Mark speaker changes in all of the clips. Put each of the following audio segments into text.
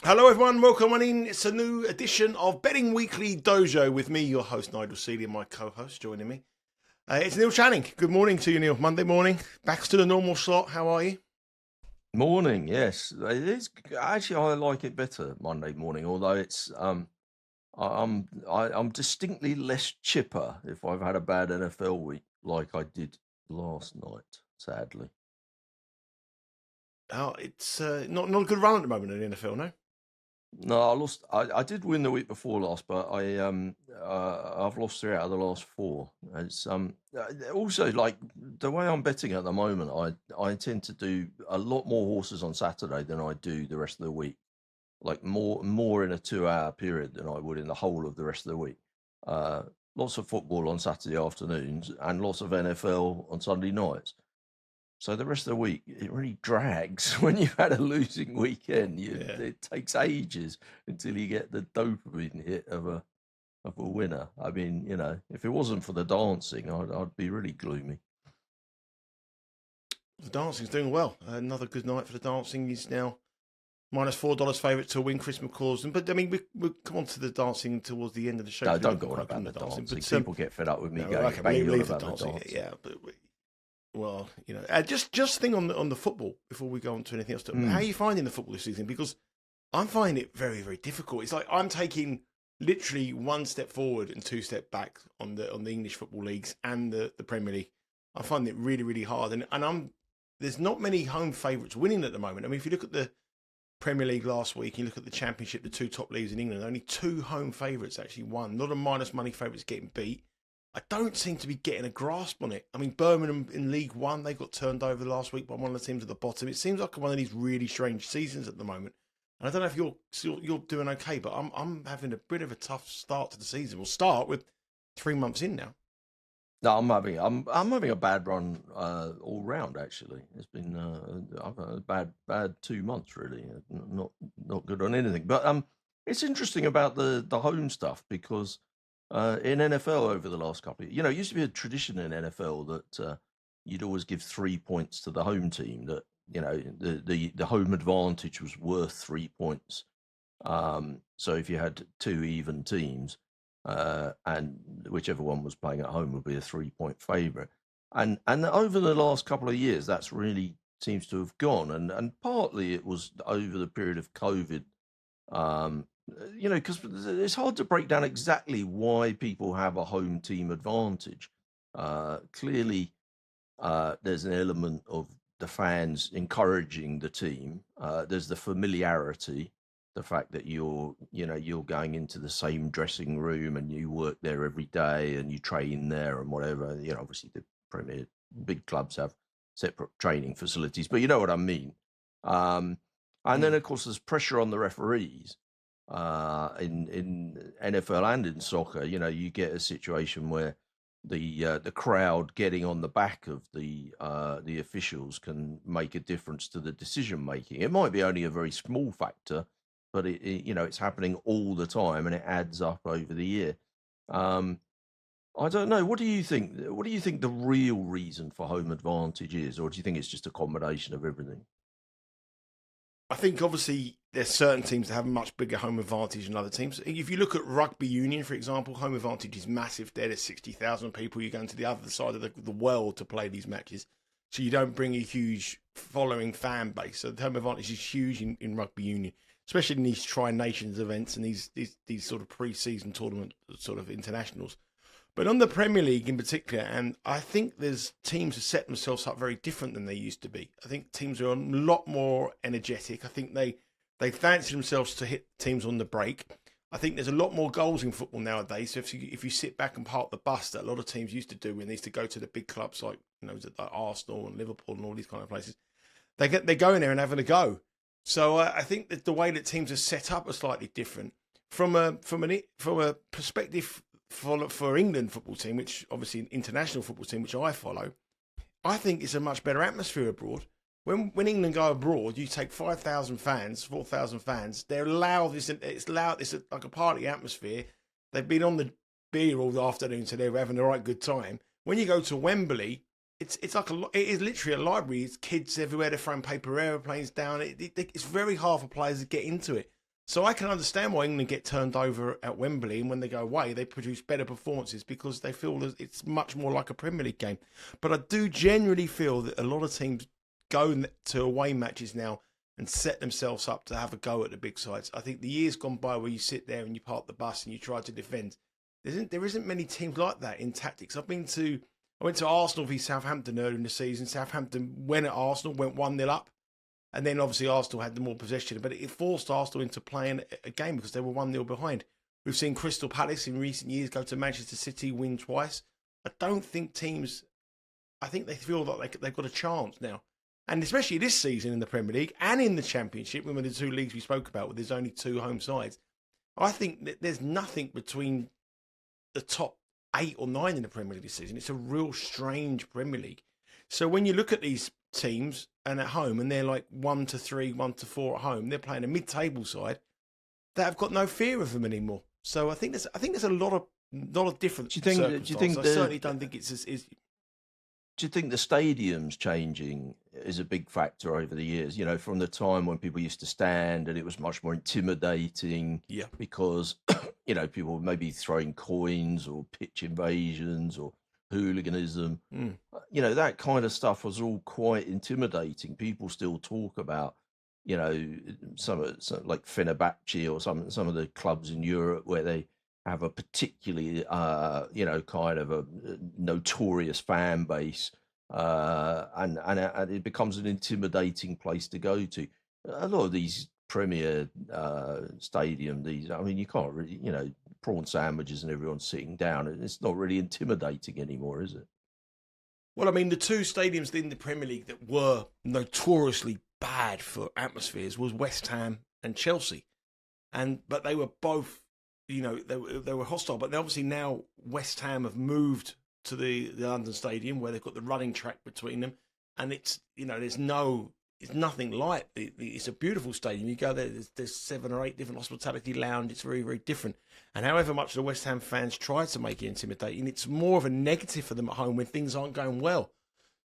Speaker 1: Hello, everyone. Welcome on in. It's a new edition of Betting Weekly Dojo with me, your host, Nigel Seeley, and my co-host joining me. It's Neil Channing. Good morning to you, Neil. Monday morning. Back to the normal slot. How are you?
Speaker 2: Morning, yes, it is. Actually, I like it better Monday morning. Although I'm distinctly less chipper if I've had a bad NFL week like I did last night. Sadly,
Speaker 1: Oh, it's not a good run at the moment in the NFL, no?
Speaker 2: no, I lost. I did win the week before last, but I've lost 3 out of the last 4. It's also like the way I'm betting at the moment. I tend to do a lot more horses on Saturday than I do the rest of the week. Like more in a 2-hour period than I would in the whole of the rest of the week. Lots of football on Saturday afternoons and lots of NFL on Sunday nights. So the rest of the week, it really drags when you've had a losing weekend. It takes ages until you get the dopamine hit of a winner. I mean, if it wasn't for the dancing, I'd be really gloomy.
Speaker 1: The dancing's doing well. Another good night for the dancing. He's now -$4 favourite to win Chris McCausland. But I mean, we'll come on to the dancing towards the end of the show.
Speaker 2: No, don't go on about the dancing. But people get fed up with me going
Speaker 1: okay,
Speaker 2: banging on
Speaker 1: leave the
Speaker 2: about the
Speaker 1: dancing.
Speaker 2: dancing.
Speaker 1: Yeah, but well, just thing on the football before we go on to anything else. How are you finding the football this season? Because I'm finding it very, very difficult. It's like I'm taking literally 1 step forward and 2 step back on the English football leagues and the Premier League. I find it really, really hard, and there's not many home favourites winning at the moment. I mean, if you look at the Premier League last week, you look at the Championship, the 2 top leagues in England, only 2 home favourites actually won. Not a minus money favourites getting beat. I don't seem to be getting a grasp on it. I mean, Birmingham in League One, they got turned over last week by one of the teams at the bottom. It seems like one of these really strange seasons at the moment. And I don't know if you're doing okay, but I'm having a bit of a tough start to the season. We'll start with 3 months in now.
Speaker 2: No, I'm having a bad run all round. Actually, it's been I've had a bad 2 months really. Not good on anything. But it's interesting about the home stuff because in NFL over the last couple of years, it used to be a tradition in NFL that you'd always give 3 points to the home team. That the home advantage was worth 3 points. So if you had 2 even teams. And whichever one was playing at home would be a 3-point favourite. And over the last couple of years, that's really seems to have gone. And partly it was over the period of COVID, because it's hard to break down exactly why people have a home team advantage. Clearly, there's an element of the fans encouraging the team. There's the familiarity. The fact that you're going into the same dressing room and you work there every day and you train there and whatever. Obviously the Premier big clubs have separate training facilities, but you know what I mean. And then of course there's pressure on the referees in NFL and in soccer. You get a situation where the crowd getting on the back of the officials can make a difference to the decision making. It might be only a very small factor, but it's happening all the time and it adds up over the year. I don't know. What do you think? What do you think the real reason for home advantage is, or do you think it's just a combination of everything?
Speaker 1: I think obviously there's certain teams that have a much bigger home advantage than other teams. If you look at rugby union, for example, home advantage is massive. There's 60,000 people. You're going to the other side of the world to play these matches. So you don't bring a huge following fan base. So the home advantage is huge in rugby union, especially in these Tri-Nations events and these sort of pre-season tournament sort of internationals. But on the Premier League in particular, and I think there's teams who set themselves up very different than they used to be. I think teams are a lot more energetic. I think they fancy themselves to hit teams on the break. I think there's a lot more goals in football nowadays. So if you sit back and park the bus that a lot of teams used to do when they used to go to the big clubs like like Arsenal and Liverpool and all these kind of places, they're going there and having a go. So I think that the way that teams are set up are slightly different from a perspective for England football team, which obviously an international football team, which I follow. I think it's a much better atmosphere abroad. When England go abroad, you take 5,000 fans, 4,000 fans. They're loud. It's loud. It's like a party atmosphere. They've been on the beer all afternoon, so they're having a right good time. When you go to Wembley, it's like it is literally a library. It's kids everywhere. They're throwing paper airplanes down. It's very hard for players to get into it. So I can understand why England get turned over at Wembley, and when they go away, they produce better performances because they feel that it's much more like a Premier League game. But I do generally feel that a lot of teams go to away matches now and set themselves up to have a go at the big sides. I think the years gone by where you sit there and you park the bus and you try to defend, there isn't many teams like that in tactics. I went to Arsenal v Southampton earlier in the season. Southampton went at Arsenal, went 1-0 up. And then obviously Arsenal had the more possession, but it forced Arsenal into playing a game because they were 1-0 behind. We've seen Crystal Palace in recent years go to Manchester City, win twice. I don't think teams, I think they feel that they've got a chance now. And especially this season in the Premier League and in the Championship, when the two leagues we spoke about, where there's only two home sides, I think that there's nothing between the top 8 or 9 in the Premier League this season. It's a real strange Premier League. So when you look at these teams and at home, and they're like 1-3, 1-4 at home, they're playing a mid-table side that have got no fear of them anymore. So I think there's a lot of different.
Speaker 2: Do you think
Speaker 1: I certainly don't think it's as.
Speaker 2: Do you think the stadiums changing is a big factor over the years? You know, from the time when people used to stand and it was much more intimidating.
Speaker 1: Yeah.
Speaker 2: Because you know, people were maybe throwing coins or pitch invasions or hooliganism. You know, that kind of stuff was all quite intimidating. People still talk about, you know, some like Fenerbahce or some of the clubs in Europe where they have a particularly, you know, kind of a notorious fan base, and it becomes an intimidating place to go to. A lot of these Premier stadium, I mean, you can't really, you know, prawn sandwiches and everyone's sitting down. It's not really intimidating anymore, is it?
Speaker 1: Well, I mean, the two stadiums in the Premier League that were notoriously bad for atmospheres was West Ham and Chelsea, but they were both, you know, they were hostile. But obviously now West Ham have moved to the London Stadium where they've got the running track between them, and it's, you know, it's nothing like it's a beautiful stadium. You go there, there's 7 or 8 different hospitality lounge. It's very, very different. And however much the West Ham fans try to make it intimidating, it's more of a negative for them at home when things aren't going well.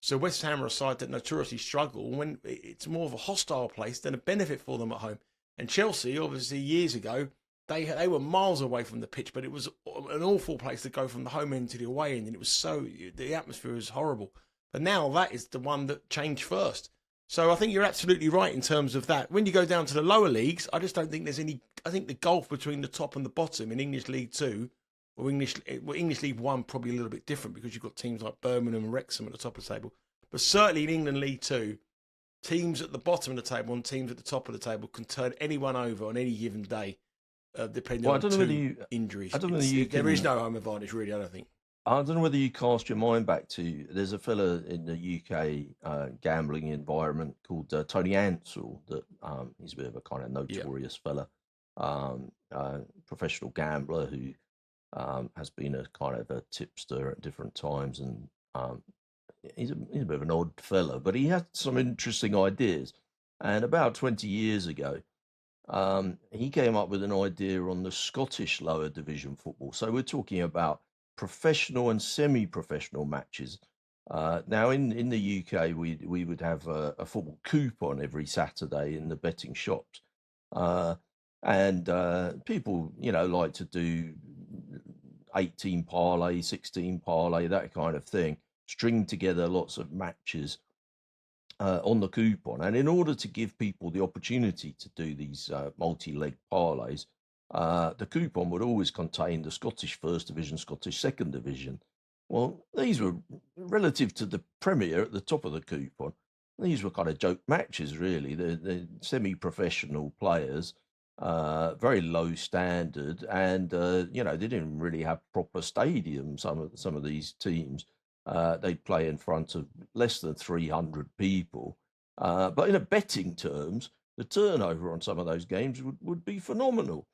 Speaker 1: So West Ham are a side that notoriously struggle when it's more of a hostile place than a benefit for them at home. And Chelsea, obviously, years ago, they were miles away from the pitch, but it was an awful place to go from the home end to the away end, and it was the atmosphere was horrible. But now that is the one that changed first. So I think you're absolutely right in terms of that. When you go down to the lower leagues, I just don't think there's any. I think the gulf between the top and the bottom in English League 2 or English League 1 probably a little bit different because you've got teams like Birmingham and Wrexham at the top of the table. But certainly in England League 2, teams at the bottom of the table and teams at the top of the table can turn anyone over on any given day, depending on injuries.
Speaker 2: I don't know whether
Speaker 1: there is no home advantage, really, I don't think.
Speaker 2: I don't know whether you cast your mind back to, there's a fella in the UK gambling environment called Tony Ansell that he's a bit of a kind of notorious fella, professional gambler who has been a kind of a tipster at different times, and he's a bit of an odd fella, but he had some interesting ideas. And about 20 years ago, he came up with an idea on the Scottish lower division football. So we're talking about professional and semi-professional matches. Now, in the UK, we would have a football coupon every Saturday in the betting shops, and people, you know, like to do 18 parlay, 16 parlay, that kind of thing, string together lots of matches on the coupon. And in order to give people the opportunity to do these multi-leg parlays, the coupon would always contain the Scottish First Division, Scottish Second Division. Well, these were relative to the Premier at the top of the coupon. These were kind of joke matches, really. The semi-professional players, very low standard, and you know, they didn't really have proper stadiums. Some of these teams, they'd play in front of less than 300 people. But in a betting terms, the turnover on some of those games would be phenomenal.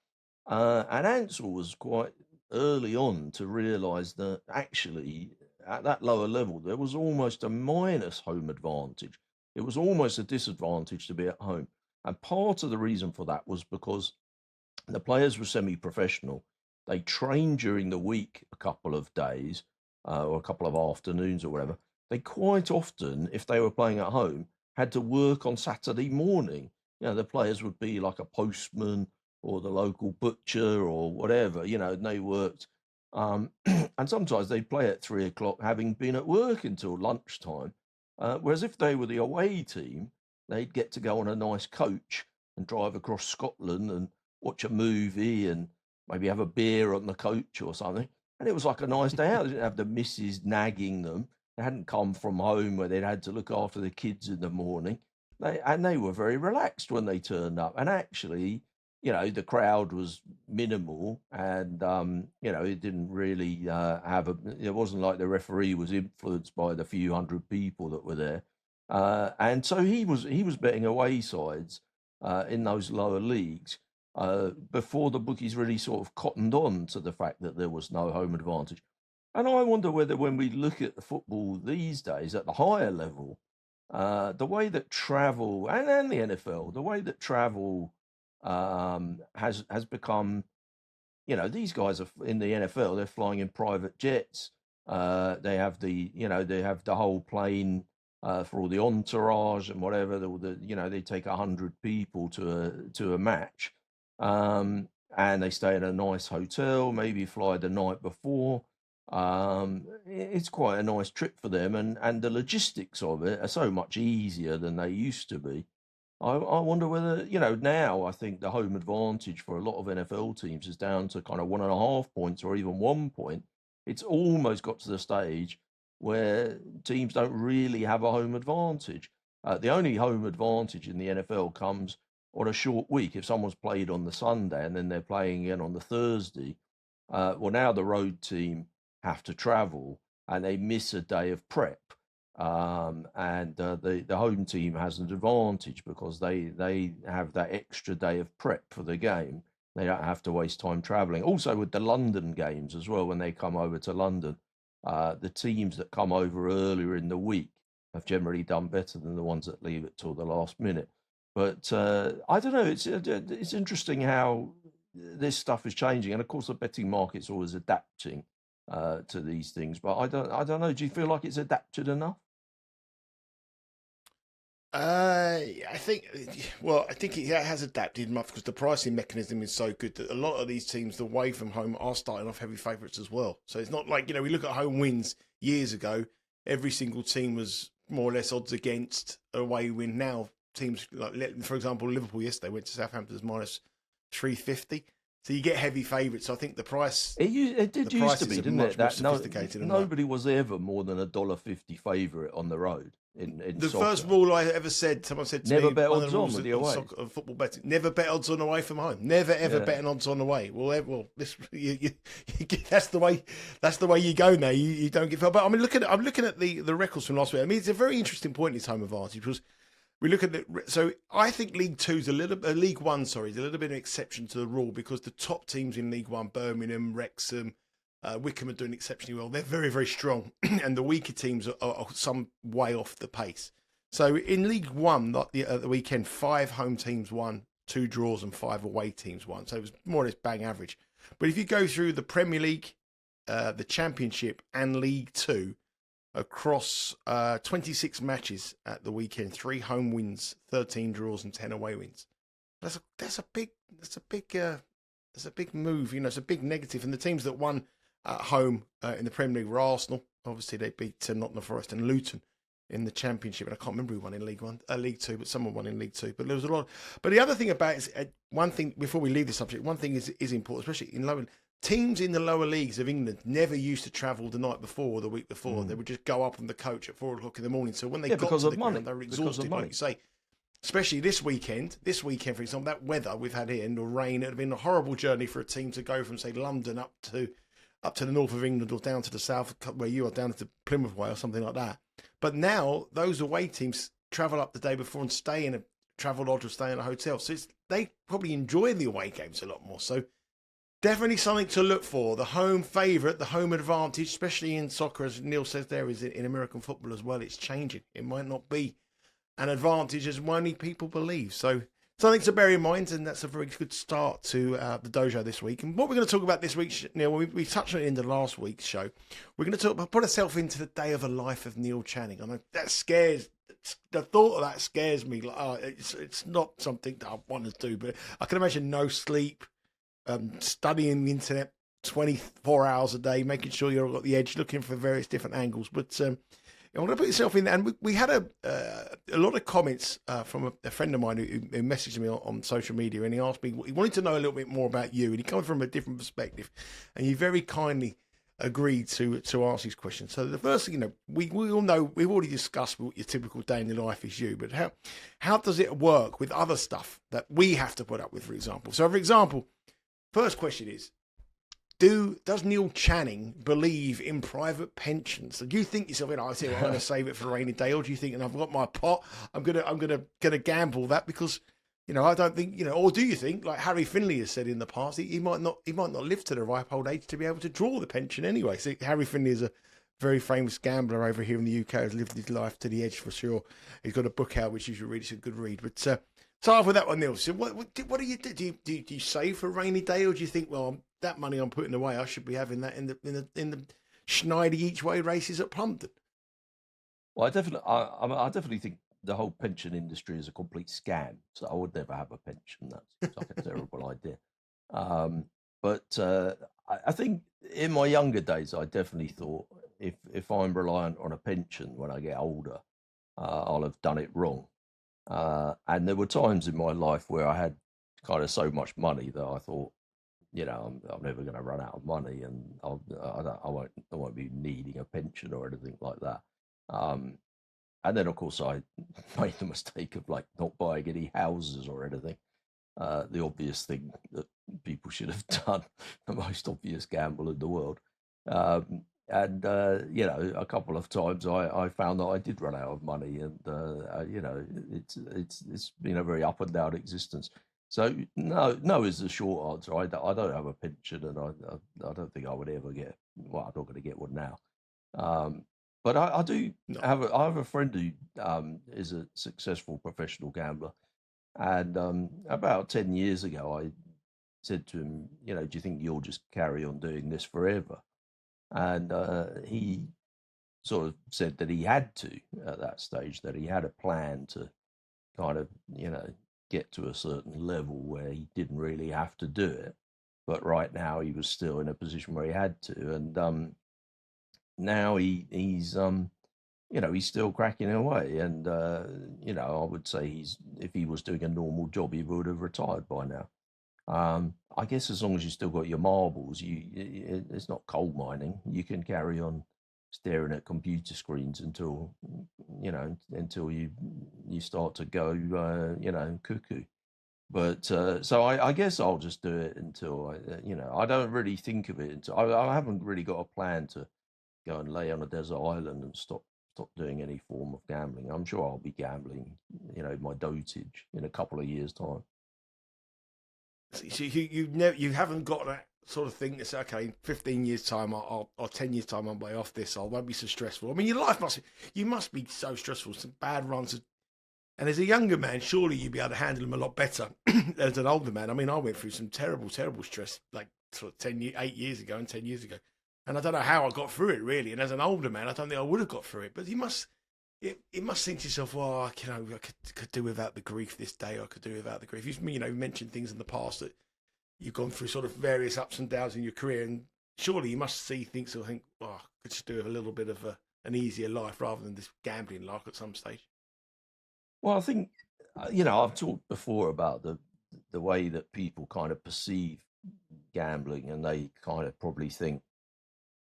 Speaker 2: And Ansell was quite early on to realise that actually at that lower level there was almost a minus home advantage. It was almost a disadvantage to be at home. And part of the reason for that was because the players were semi-professional. They trained during the week a couple of days or a couple of afternoons or whatever. They quite often, if they were playing at home, had to work on Saturday morning. You know, the players would be like a postman or the local butcher or whatever, and they worked. And sometimes they play at 3 o'clock, having been at work until lunchtime. Whereas if they were the away team, they'd get to go on a nice coach and drive across Scotland and watch a movie and maybe have a beer on the coach or something. And it was like a nice day out. They didn't have the missus nagging them. They hadn't come from home where they'd had to look after the kids in the morning. They were very relaxed when they turned up. And actually, the crowd was minimal, and it didn't really it wasn't like the referee was influenced by the few hundred people that were there. And so he was betting away sides in those lower leagues before the bookies really sort of cottoned on to the fact that there was no home advantage. And I wonder whether, when we look at the football these days at the higher level, the way that travel and the NFL, the way that travel has become, these guys are in the NFL. They're flying in private jets. They have the whole plane for all the entourage and whatever. They take 100 people to a match, and they stay in a nice hotel. Maybe fly the night before. It's quite a nice trip for them, and the logistics of it are so much easier than they used to be. I wonder whether, now I think the home advantage for a lot of NFL teams is down to kind of 1.5 points or even 1 point. It's almost got to the stage where teams don't really have a home advantage. The only home advantage in the NFL comes on a short week. If someone's played on the Sunday and then they're playing again on the Thursday, well, now the road team have to travel and they miss a day of prep. And the home team has an advantage because they have that extra day of prep for the game. They don't have to waste time travelling. Also with the London games as well, when they come over to London, the teams that come over earlier in the week have generally done better than the ones that leave it till the last minute. But I don't know. It's interesting how this stuff is changing, and of course the betting market's always adapting to these things. But I don't know. Do you feel like it's adapted enough?
Speaker 1: I think it has adapted much because the pricing mechanism is so good that a lot of these teams away from home are starting off heavy favourites as well. So it's not like, we look at home wins years ago, every single team was more or less odds against a away win. Now teams like, for example, Liverpool yesterday went to Southampton's minus 350. So you get heavy favourites. So I think the price
Speaker 2: it did used to be, didn't it? That nobody
Speaker 1: that.
Speaker 2: was ever more than $1.50 favourite on the road. In
Speaker 1: the
Speaker 2: soccer.
Speaker 1: First rule I ever said, someone said to
Speaker 2: never
Speaker 1: me,
Speaker 2: bet odds on with the away.
Speaker 1: Of football betting, never bet odds on away from home. Never ever bet an odds on away. Well, this that's the way. That's the way you go now. You don't get. But I'm looking at the records from last week. I mean, it's a very interesting point in this home advantage because we look at it. So I think League One's a little bit of an exception to the rule because the top teams in League One, Birmingham, Wrexham, Wickham, are doing exceptionally well. They're very, very strong, and the weaker teams are some way off the pace. So in League One, at the weekend, 5 home teams won, 2 draws, and 5 away teams won. So it was more or less bang average. But if you go through the Premier League, the Championship, and League Two, across 26 matches at the weekend, 3 home wins, 13 draws, and 10 away wins. That's a big move. It's a big negative. And the teams that won at home in the Premier League were Arsenal. Obviously, they beat Nottingham Forest and Luton in the Championship. And I can't remember who won in League Two, but someone won in League Two. But there was a lot. But the other thing about it is, one thing, before we leave the subject, one thing is important, especially in lower teams in the lower leagues of England never used to travel the night before or the week before. They would just go up on the coach at 4 o'clock in the morning. So when they got to the ground, they were exhausted, like you say. Especially this weekend, for example, that weather we've had here and the rain, it would have been a horrible journey for a team to go from, say, London up to the north of England or down to the south where you are, down to Plymouth way or something like that. But now those away teams travel up the day before and stay in a travel lodge or stay in a hotel. So they probably enjoy the away games a lot more. So definitely something to look for. The home favourite, the home advantage, especially in soccer, as Neil says there, is in American football as well. It's changing. It might not be an advantage as many people believe. So something to bear in mind, and that's a very good start to the dojo this week. And what we're going to talk about this week, Neil, we touched on it in the last week's show. We're going to put ourselves into the day of the life of Neil Channing. I know that scares the thought of that scares me. Like, it's not something that I want to do, but I can imagine no sleep, studying the internet 24 hours a day, making sure you've got the edge, looking for various different angles. But I want to put yourself in there. And we had a lot of comments from a friend of mine who messaged me on social media, and he asked me, he wanted to know a little bit more about you, and he comes from a different perspective, and you very kindly agreed to ask these questions. So the first thing, we all know, we've already discussed what your typical day in your life is you, but how does it work with other stuff that we have to put up with, for example? So, for example, first question is, does Neil Channing believe in private pensions? So do you think yourself, I say, I'm going to save it for a rainy day, or do you think, and I've got my pot, I'm gonna gamble that because, I don't think, or do you think, like Harry Finley has said in the past, he might not live to the ripe old age to be able to draw the pension anyway. So Harry Finley is a very famous gambler over here in the UK, has lived his life to the edge for sure. He's got a book out which you should read. It's a good read. But start off with that one, Neil. So what do you do? Do you save for a rainy day, or do you think, well, that money I'm putting away, I should be having that in the Schneider each way races at Plumpton?
Speaker 2: Well, I definitely think the whole pension industry is a complete scam. So I would never have a pension. That's like a terrible idea. But I think in my younger days, I definitely thought if I'm reliant on a pension when I get older, I'll have done it wrong. And there were times in my life where I had kind of so much money that I thought, I'm never going to run out of money, and I won't be needing a pension or anything like that. And then, of course, I made the mistake of like not buying any houses or anything. The obvious thing that people should have done, the most obvious gamble in the world. And a couple of times I found that I did run out of money, and it's been a very up and down existence. So no is the short answer. I don't have a pension, and I don't think I would ever get. Well, I'm not going to get one now. But I do have a friend who is a successful professional gambler, and about 10 years ago, I said to him, do you think you'll just carry on doing this forever? And he sort of said that he had to at that stage, that he had a plan to kind of, get to a certain level where he didn't really have to do it. But right now he was still in a position where he had to. And now he's still cracking away. And, I would say if he was doing a normal job, he would have retired by now. I guess as long as you still got your marbles, it's not coal mining. You can carry on staring at computer screens until you start to go cuckoo. But so I guess I'll just do it until I don't really think of it until I haven't really got a plan to go and lay on a desert island and stop doing any form of gambling. I'm sure I'll be gambling, my dotage in a couple of years' time.
Speaker 1: So you haven't got that sort of thing to say, okay, in 15 years' time or 10 years' time, I'm way off this. I won't be so stressful. I mean, your life must be so stressful. Some bad runs, and as a younger man, surely you'd be able to handle them a lot better as an older man. I mean, I went through some terrible stress like sort of 8 years ago and 10 years ago, and I don't know how I got through it really. And as an older man, I don't think I would have got through it. But you must think to yourself, well, I could do without the grief this day. I could do without the grief. You mentioned things in the past that you've gone through sort of various ups and downs in your career, and surely you must see things and think, I could just do with a little bit of an easier life rather than this gambling life at some stage.
Speaker 2: Well, I think I've talked before about the way that people kind of perceive gambling, and they kind of probably think,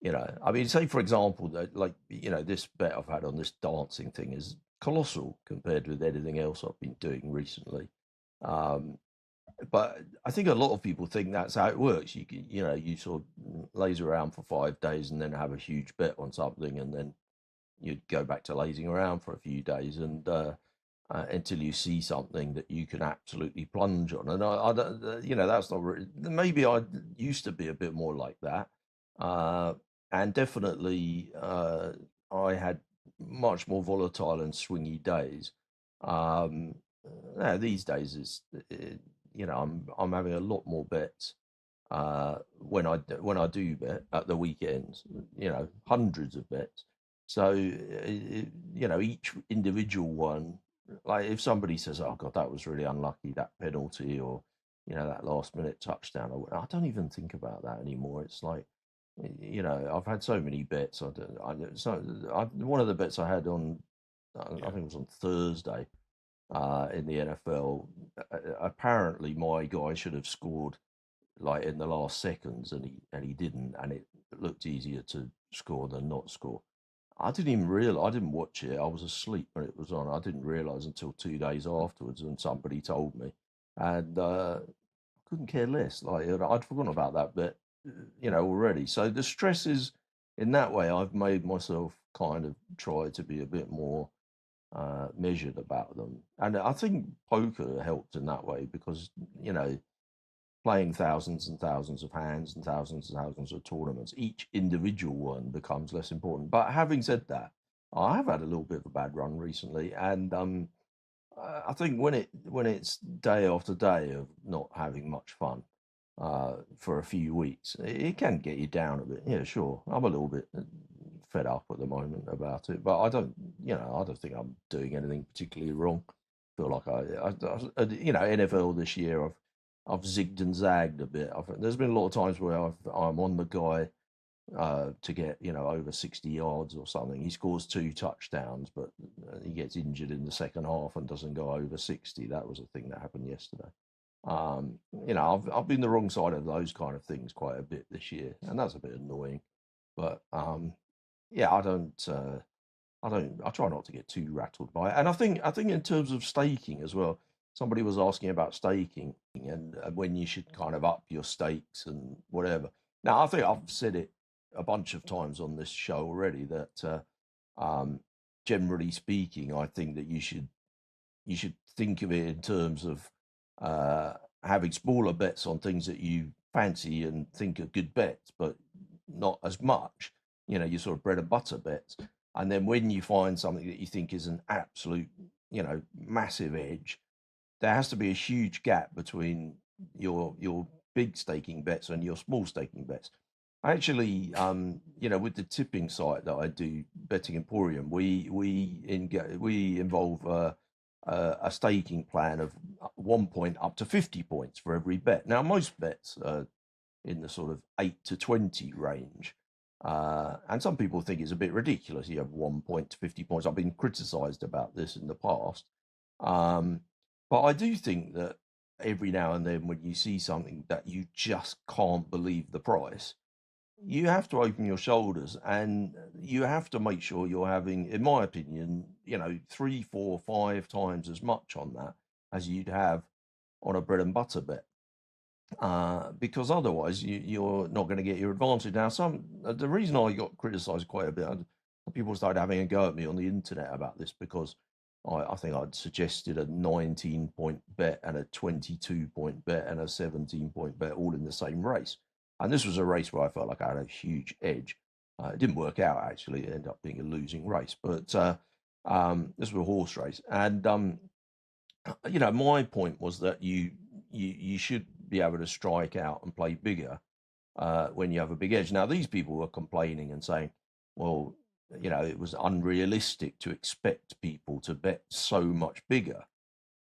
Speaker 2: I mean, say for example, that this bet I've had on this dancing thing is colossal compared with anything else I've been doing recently. But I think a lot of people think that's how it works. You sort of laze around for 5 days and then have a huge bet on something, and then you'd go back to lazing around for a few days and until you see something that you can absolutely plunge on. And I that's not really, maybe I used to be a bit more like that. And definitely, I had much more volatile and swingy days. Now these days I'm having a lot more bets when I do bet at the weekends. Hundreds of bets. So, each individual one, like if somebody says, "Oh God, that was really unlucky, that penalty," or that last minute touchdown, I don't even think about that anymore. It's like, I've had so many bets. One of the bets I had on, I think it was on Thursday, in the NFL. Apparently, my guy should have scored like in the last seconds, and he didn't, and it looked easier to score than not score. I didn't even realize. I didn't watch it. I was asleep when it was on. I didn't realize until 2 days afterwards, and somebody told me, and couldn't care less. Like I'd forgotten about that bit, already. So the stresses in that way, I've made myself kind of try to be a bit more measured about them, and I think poker helped in that way because playing thousands and thousands of hands and thousands of tournaments, each individual one becomes less important. But having said that, I have had a little bit of a bad run recently, and I think when it's day after day of not having much fun for a few weeks, it can get you down a bit. Yeah, sure, I'm a little bit fed up at the moment about it, but I don't think I'm doing anything particularly wrong. I feel like NFL this year, I've zigged and zagged a bit. There's been a lot of times where I'm on the guy to get over 60 yards or something. He scores 2 touchdowns, but he gets injured in the second half and doesn't go over 60. That was a thing that happened yesterday. I've been the wrong side of those kind of things quite a bit this year, and that's a bit annoying. But yeah, I try not to get too rattled by it. And I think in terms of staking as well, somebody was asking about staking and when you should kind of up your stakes and whatever. Now, I think I've said it a bunch of times on this show already that generally speaking, I think that you should think of it in terms of having smaller bets on things that you fancy and think are good bets, but not as much. Your sort of bread and butter bets. And then when you find something that you think is an absolute, massive edge, there has to be a huge gap between your big staking bets and your small staking bets. Actually, with the tipping site that I do, Betting Emporium, we involve a staking plan of 1 point up to 50 points for every bet. Now, most bets are in the sort of 8 to 20 range. And some people think it's a bit ridiculous. You have 1 point to 50 points. I've been criticised about this in the past. But I do think that every now and then when you see something that you just can't believe the price, you have to open your shoulders and you have to make sure you're having, in my opinion, 3, 4, 5 times as much on that as you'd have on a bread and butter bet. Because otherwise you're not going to get your advantage. Now, the reason I got criticised quite a bit, people started having a go at me on the internet about this because I think I'd suggested a 19-point bet and a 22-point bet and a 17-point bet all in the same race. And this was a race where I felt like I had a huge edge. It didn't work out, actually. It ended up being a losing race. But this was a horse race. And, my point was that you should be able to strike out and play bigger when you have a big edge. Now, these people were complaining and saying, well, it was unrealistic to expect people to bet so much bigger.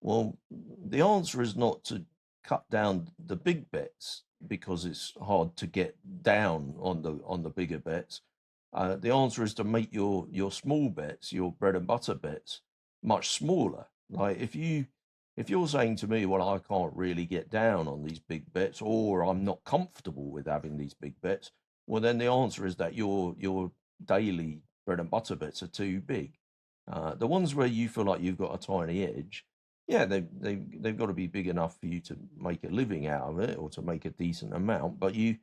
Speaker 2: Well, the answer is not to cut down the big bets because it's hard to get down on the bigger bets. The answer is to make your small bets, your bread and butter bets, much smaller. Like if you're saying to me, well, I can't really get down on these big bets, or I'm not comfortable with having these big bets, well, then the answer is that your daily bread and butter bets are too big. The ones where you feel like you've got a tiny edge, yeah, they've got to be big enough for you to make a living out of it or to make a decent amount. But you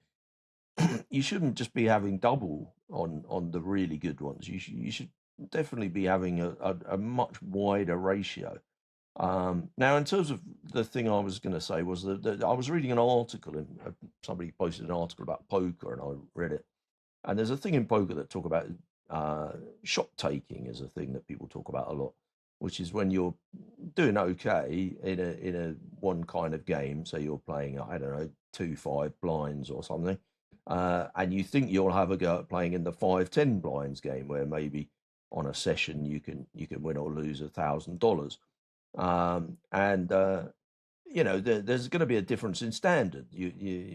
Speaker 2: shouldn't just be having double on the really good ones. You should definitely be having a much wider ratio. Now, in terms of the thing I was going to say was that I was reading an article and somebody posted an article about poker and I read it. And there's a thing in poker that talk about shot taking is a thing that people talk about a lot, which is when you're doing okay in a one kind of game. So you're playing, I don't know, 2-5 blinds or something. and you think you'll have a go at playing in the 5-10 blinds game, where maybe on a session you can win or lose $1,000. And there's going to be a difference in standard.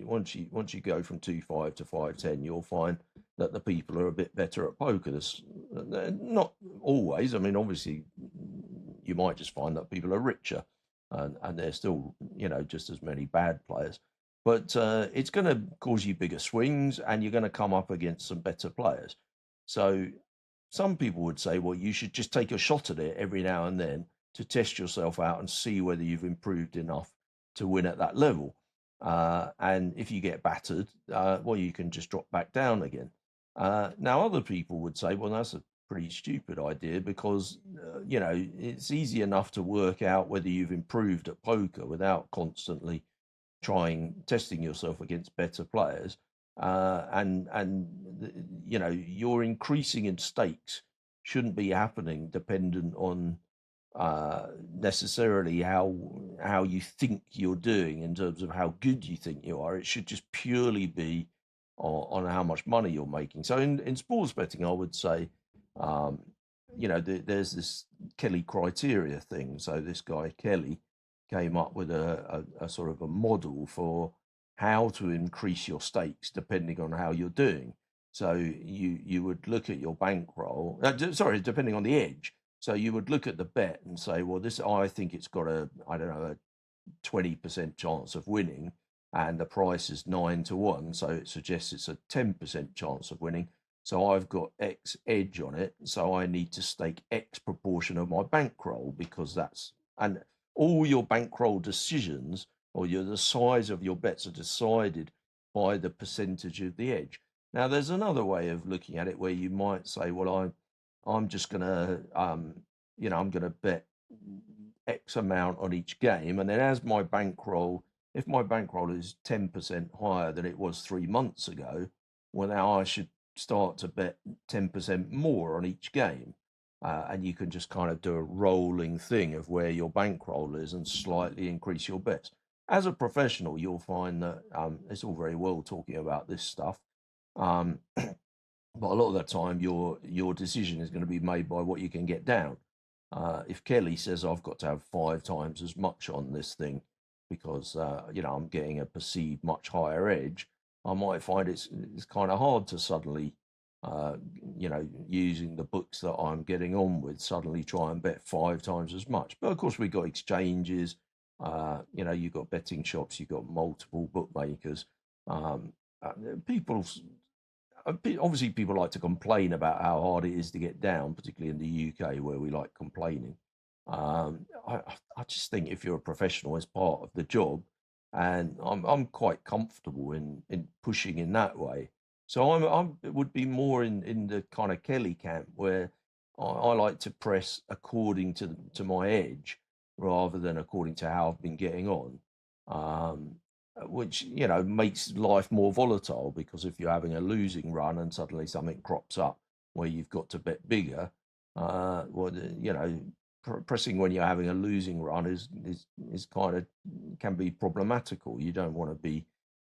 Speaker 2: Once you go from 2-5 to 5-10, you'll find that the people are a bit better at poker. Not always. I mean, obviously, you might just find that people are richer, and there's still just as many bad players. But it's going to cause you bigger swings, and you're going to come up against some better players. So some people would say, well, you should just take a shot at it every now and then to test yourself out and see whether you've improved enough to win at that level. And if you get battered, well, you can just drop back down again. Now, other people would say, well, that's a pretty stupid idea, because, it's easy enough to work out whether you've improved at poker without constantly testing yourself against better players. Your increasing in stakes shouldn't be happening dependent on necessarily how you think you're doing in terms of how good you think you are. It should just purely be on how much money you're making. So in sports betting, I would say, there's this Kelly criteria thing. So this guy Kelly came up with a sort of a model for how to increase your stakes depending on how you're doing. So you would look at your bankroll, depending on the edge. So you would look at the bet and say, well, I think it's got a 20% chance of winning, and the price is 9-1. So it suggests it's a 10% chance of winning. So I've got X edge on it. So I need to stake X proportion of my bankroll, and all your bankroll decisions, or the size of your bets, are decided by the percentage of the edge. Now, there's another way of looking at it where you might say, well, I'm just going to, I'm going to bet X amount on each game. And then if my bankroll is 10% higher than it was 3 months ago, well, now I should start to bet 10% more on each game. And you can just kind of do a rolling thing of where your bankroll is and slightly increase your bets. As a professional, you'll find that it's all very well talking about this stuff. But a lot of the time, your decision is going to be made by what you can get down. If Kelly says I've got to have 5 times as much on this thing because I'm getting a perceived much higher edge, I might find it's kind of hard to suddenly, using the books that I'm getting on with, suddenly try and bet 5 times as much. But of course, we've got exchanges. You've got betting shops. You've got multiple bookmakers. Obviously, people like to complain about how hard it is to get down, particularly in the UK, where we like complaining. I just think if you're a professional, it's part of the job, and I'm quite comfortable in pushing in that way. So I would be more in the kind of Kelly camp, where I like to press according to my edge rather than according to how I've been getting on. Which makes life more volatile, because if you're having a losing run and suddenly something crops up where you've got to bet bigger, pressing when you're having a losing run is kind of can be problematical. You don't want to be,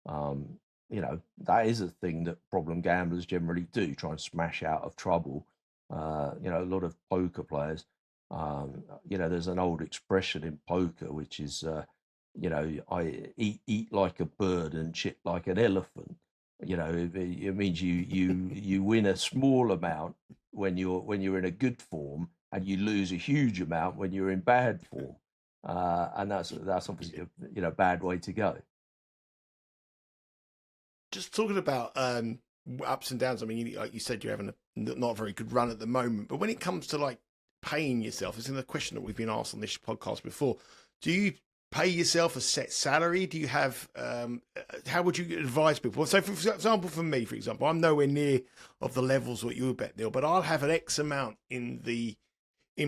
Speaker 2: that is a thing that problem gamblers generally do, try and smash out of trouble. A lot of poker players, there's an old expression in poker which is, I eat like a bird and shit like an elephant. It means you win a small amount when you're in a good form, and you lose a huge amount when you're in bad form. And that's obviously a bad way to go.
Speaker 1: Just talking about ups and downs. I mean, like you said, you're having not a very good run at the moment. But when it comes to like paying yourself, it's in the question that we've been asked on this podcast before. Do you pay yourself a set salary? Do you have, how would you advise people? So for example, for me, I'm nowhere near of the levels what you would bet, Neil, but I'll have an X amount in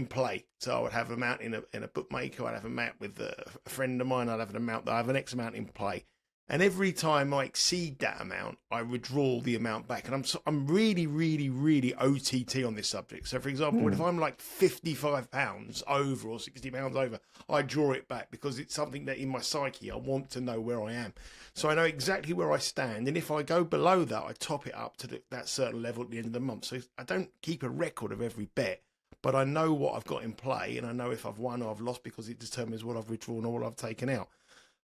Speaker 1: play. So I would have an amount in a bookmaker. I'd have an amount with a friend of mine. I'd have an amount that I have an X amount in play. And every time I exceed that amount, I withdraw the amount back. And I'm really, really, really OTT on this subject. So, for example, if I'm like £55 over or £60 over, I draw it back because it's something that in my psyche, I want to know where I am. So I know exactly where I stand. And if I go below that, I top it up to that certain level at the end of the month. So I don't keep a record of every bet, but I know what I've got in play and I know if I've won or I've lost because it determines what I've withdrawn or what I've taken out.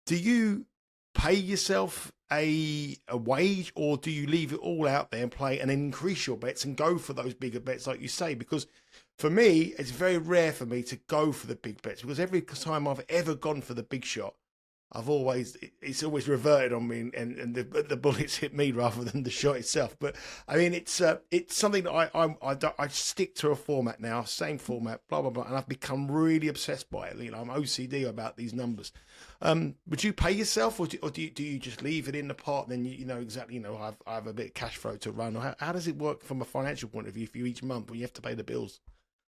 Speaker 1: Do you pay yourself a wage, or do you leave it all out there and play and increase your bets and go for those bigger bets like you say? Because for me, it's very rare for me to go for the big bets, because every time I've ever gone for the big shot, it's always reverted on me, and the bullets hit me rather than the shot itself. But I mean, it's something that I stick to a format now, same format, blah blah blah, and I've become really obsessed by it. You know, I'm OCD about these numbers. Would you pay yourself, or do you just leave it in the pot? And then you know exactly, you know, I have a bit of cash flow to run. Or how does it work from a financial point of view for you each month when you have to pay the bills,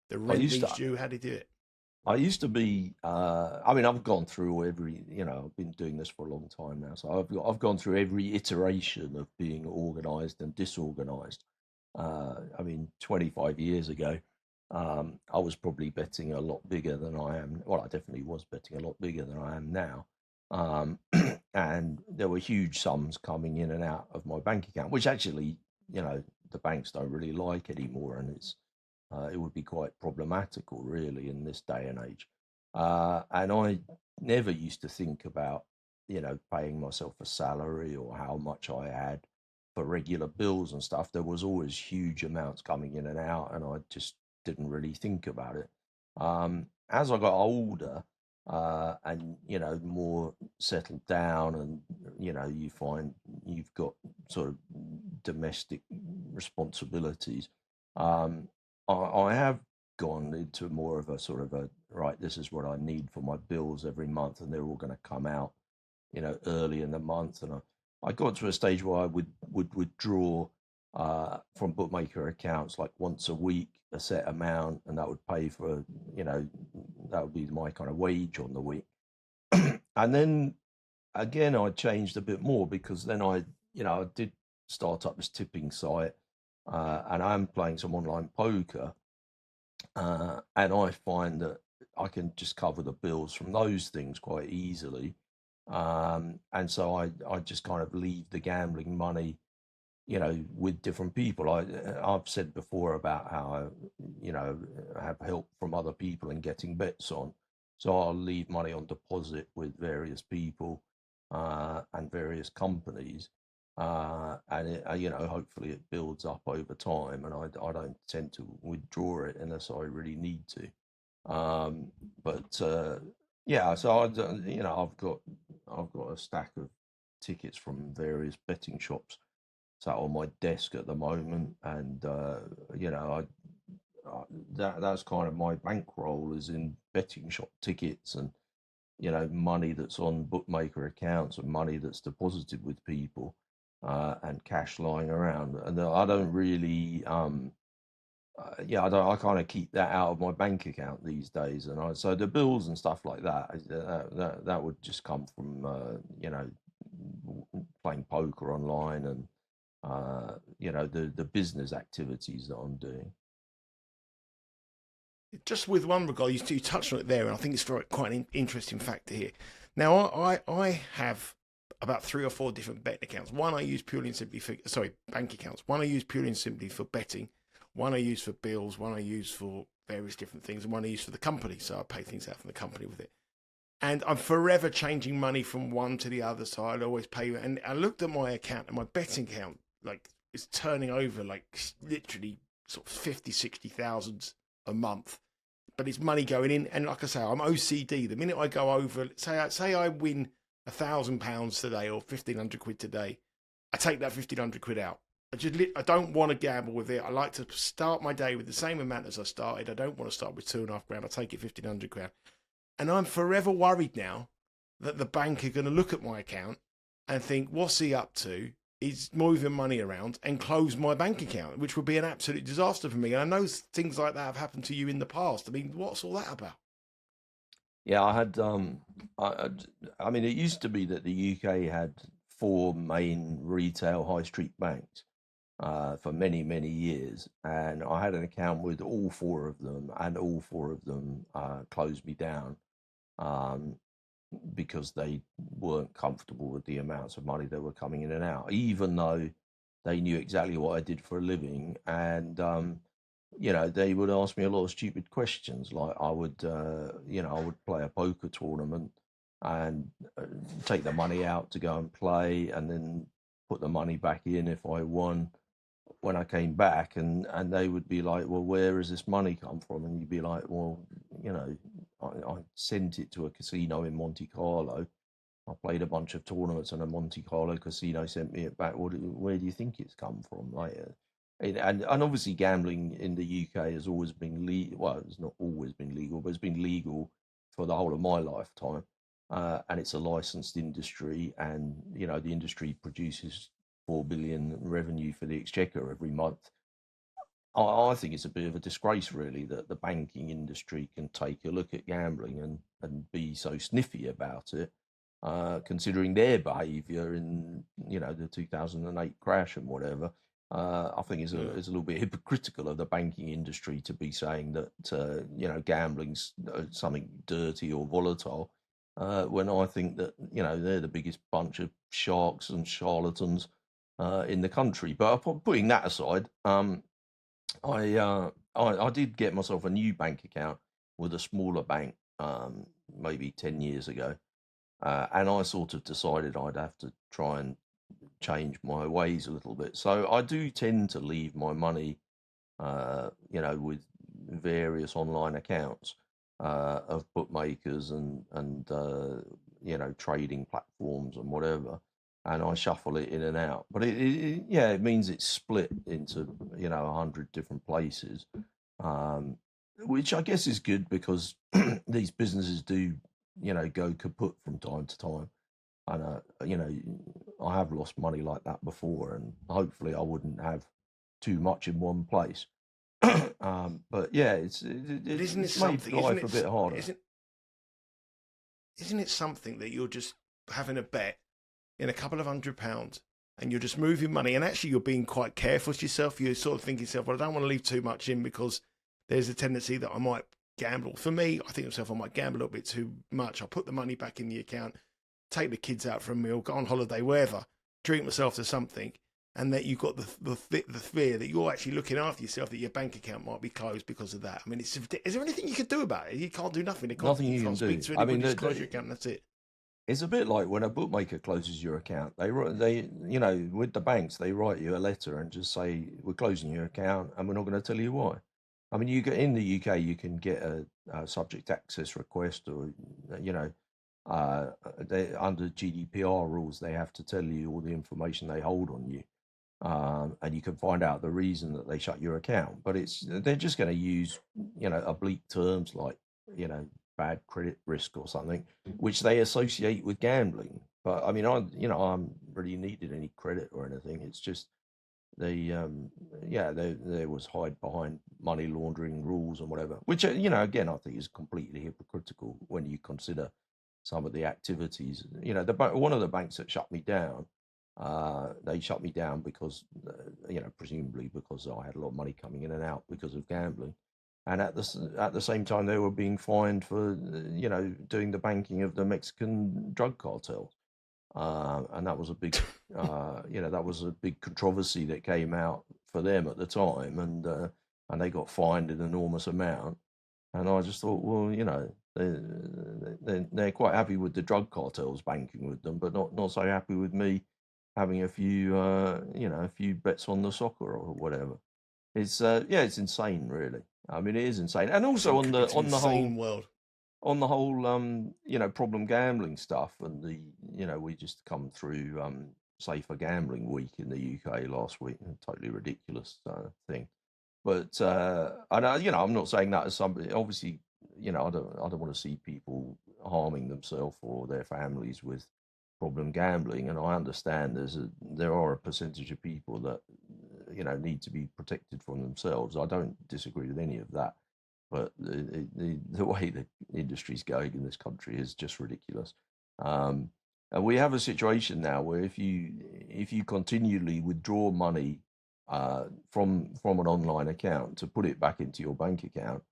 Speaker 1: the rent each due? How do you do it?
Speaker 2: I used to be. I mean, I've gone through every. You know, I've been doing this for a long time now, so I've gone through every iteration of being organised and disorganised. I mean, 25 years ago, I was probably betting a lot bigger than I am. Well, I definitely was betting a lot bigger than I am now. And there were huge sums coming in and out of my bank account, which actually, you know, the banks don't really like anymore, and it would be quite problematical, really, in this day and age. And I never used to think about, you know, paying myself a salary or how much I had for regular bills and stuff. There was always huge amounts coming in and out, and I just didn't really think about it. As I got older, and you know, more settled down, and you know, you find you've got sort of domestic responsibilities. I have gone into more of a sort of a, right, this is what I need for my bills every month, and they're all going to come out, you know, early in the month. And I got to a stage where I would withdraw from bookmaker accounts like once a week, a set amount, and that would pay for, you know, that would be my kind of wage on the week. And then again, I changed a bit more, because then you know, I did start up this tipping site, and I'm playing some online poker, and I find that I can just cover the bills from those things quite easily. And so I just kind of leave the gambling money, you know, with different people. I've said before about how I, you know, have help from other people in getting bets on. So I'll leave money on deposit with various people, and various companies. And you know, hopefully it builds up over time, and I don't tend to withdraw it unless I really need to. But yeah, so you know, I've got a stack of tickets from various betting shops sat on my desk at the moment, and you know, that's kind of my bankroll, is in betting shop tickets, and you know, money that's on bookmaker accounts, and money that's deposited with people, and cash lying around. And I don't really, yeah, I kind of keep that out of my bank account these days. And so the bills and stuff like that would just come from, you know, playing poker online, and you know, the business activities that I'm doing.
Speaker 1: Just with one regard, you touched on it there, and I think it's quite an interesting factor here. Now, I have about 3 or 4 different betting accounts. One I use purely and simply for, sorry, bank accounts. One I use purely and simply for betting. One I use for bills. One I use for various different things, and one I use for the company. So I pay things out from the company with it. And I'm forever changing money from one to the other, so I'd always pay. And I looked at my account, and my betting account, like, is turning over like literally sort of 50, 60,000 a month. But it's money going in, and like I say, I'm OCD. The minute I go over, say I win £1,000 today or 1,500 quid today, I take that 1,500 quid out. I don't want to gamble with it. I like to start my day with the same amount as I started. I don't want to start with 2.5 grand. I take it 1,500 grand. And I'm forever worried now that the bank are going to look at my account and think, what's he up to? He's moving money around, and close my bank account, which would be an absolute disaster for me. And I know things like that have happened to you in the past. I mean, what's all that about?
Speaker 2: Yeah, I had, I mean, it used to be that the UK had 4 main retail high street banks for many, many years. And I had an account with all 4 of them, and all 4 of them closed me down um, because they weren't comfortable with the amounts of money that were coming in and out, even though they knew exactly what I did for a living. And, they would ask me a lot of stupid questions. Like I would, I would play a poker tournament and take the money out to go and play, and then put the money back in if I won when I came back, and they would be like, well, where has this money come from? And you'd be like, well, I sent it to a casino in Monte Carlo. I played a bunch of tournaments, and a Monte Carlo casino sent me it back. Where do you think it's come from? Like, and obviously gambling in the UK has always been legal. Well, it's not always been legal, but it's been legal for the whole of my lifetime. And it's a licensed industry, and the industry produces 4 billion revenue for the exchequer every month. I think it's a bit of a disgrace, really, that the banking industry can take a look at gambling and be so sniffy about it, considering their behaviour in the 2008 crash and whatever. I think is a little bit hypocritical of the banking industry to be saying that gambling's something dirty or volatile, when I think that they're the biggest bunch of sharks and charlatans in the country. But putting that aside, I did get myself a new bank account with a smaller bank, maybe 10 years ago, and I sort of decided I'd have to try and change my ways a little bit. So I do tend to leave my money, with various online accounts of bookmakers and trading platforms and whatever, and I shuffle it in and out. But it means it's split into 100 different places, which I guess is good because these businesses do go kaput from time to time. And I have lost money like that before, and hopefully I wouldn't have too much in one place. But yeah,
Speaker 1: But isn't it
Speaker 2: it's made
Speaker 1: something?
Speaker 2: life a bit harder.
Speaker 1: Isn't it something that you're just having a bet in a couple of £100, and you're just moving money, and actually you're being quite careful to yourself. You're sort of thinking to yourself, well, I don't want to leave too much in because there's a tendency that I might gamble. For me, I think to myself, I might gamble a little bit too much. I'll put the money back in the account, take the kids out for a meal, go on holiday, wherever, treat myself to something, and that you've got the fear that you're actually looking after yourself, that your bank account might be closed because of that. I mean, is there anything you can do about it? You can't do nothing.
Speaker 2: Nothing you
Speaker 1: can't
Speaker 2: can
Speaker 1: speak
Speaker 2: do.
Speaker 1: to anybody. Just close your account and that's it.
Speaker 2: It's a bit like when a bookmaker closes your account. They with the banks, they write you a letter and just say, we're closing your account and we're not going to tell you why. I mean, in the UK, you can get a subject access request, or under GDPR rules, they have to tell you all the information they hold on you, and you can find out the reason that they shut your account. But they're just going to use oblique terms like bad credit risk or something, which they associate with gambling. But I mean, I haven't really needed any credit or anything. It's just there was hide behind money laundering rules and whatever, which again, I think is completely hypocritical when you consider some of the activities. One of the banks that shut me down, they shut me down because presumably because I had a lot of money coming in and out because of gambling. And at the same time, they were being fined for doing the banking of the Mexican drug cartel, and that was a big that was a big controversy that came out for them at the time, and they got fined an enormous amount. And I just thought, well, they're quite happy with the drug cartels banking with them, but not so happy with me having a few bets on the soccer or whatever. It's it's insane, really. I mean, it is insane, and also on the whole
Speaker 1: world,
Speaker 2: problem gambling stuff, and we just come through safer gambling week in the UK last week, a totally ridiculous thing. But I'm not saying that as somebody. Obviously, I don't want to see people harming themselves or their families with problem gambling, and I understand there are a percentage of people that need to be protected from themselves. I don't disagree with any of that, but the way the industry's going in this country is just ridiculous. we have a situation now where if you continually withdraw money from an online account to put it back into your bank account,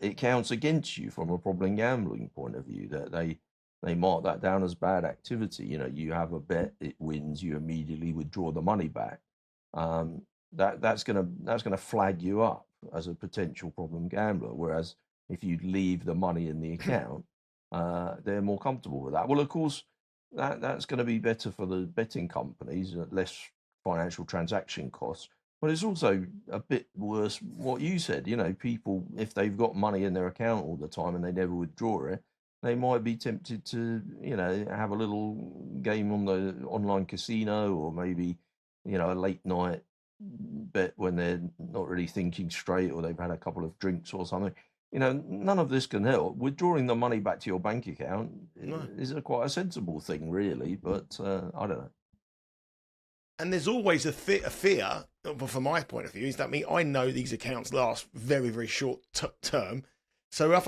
Speaker 2: it counts against you from a problem gambling point of view. That they mark that down as bad activity. You know, you have a bet, it wins, you immediately withdraw the money back. That's gonna flag you up as a potential problem gambler. Whereas if you leave the money in the account, they're more comfortable with that. Well, of course, that's going to be better for the betting companies, less financial transaction costs. But it's also a bit worse what you said. You know, people, if they've got money in their account all the time and they never withdraw it, they might be tempted to, you know, have a little game on the online casino, or maybe, you know, a late night bet when they're not really thinking straight, or they've had a couple of drinks or something. You know, none of this can help. Withdrawing the money back to your bank account is quite a sensible thing, really. But I don't know.
Speaker 1: And there's always a fear, from my point of view, is that I know these accounts last very, very short term. So if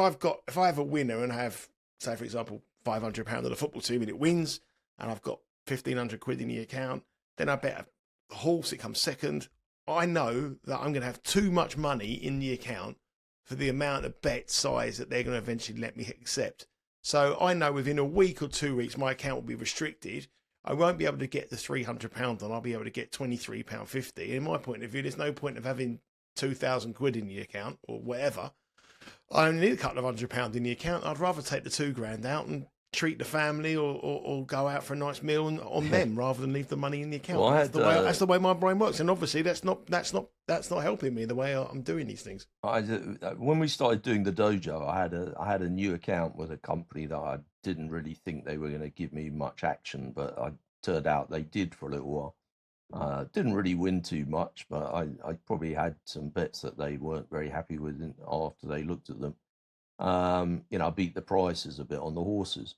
Speaker 1: I have a winner and I have, say, for example, £500 of the football team and it wins, and I've got 1,500 quid in the account, then I bet a horse, it comes second. I know that I'm going to have too much money in the account for the amount of bet size that they're going to eventually let me accept. So I know within a week or 2 weeks, my account will be restricted. I won't be able to get the £300 on. I'll be able to get £23.50. In my point of view, there's no point of having 2,000 quid in the account or whatever. I only need a couple of £100 in the account. I'd rather take the £2,000 out and treat the family or go out for a nice meal on them rather than leave the money in the account.
Speaker 2: Well,
Speaker 1: that's the way my brain works, and obviously that's not helping me the way I'm doing these things.
Speaker 2: When we started doing the dojo, I had a new account with a company that I didn't really think they were going to give me much action, but I turned out they did for a little while. Didn't really win too much, but I probably had some bets that they weren't very happy with after they looked at them. You know, I beat the prices a bit on the horses.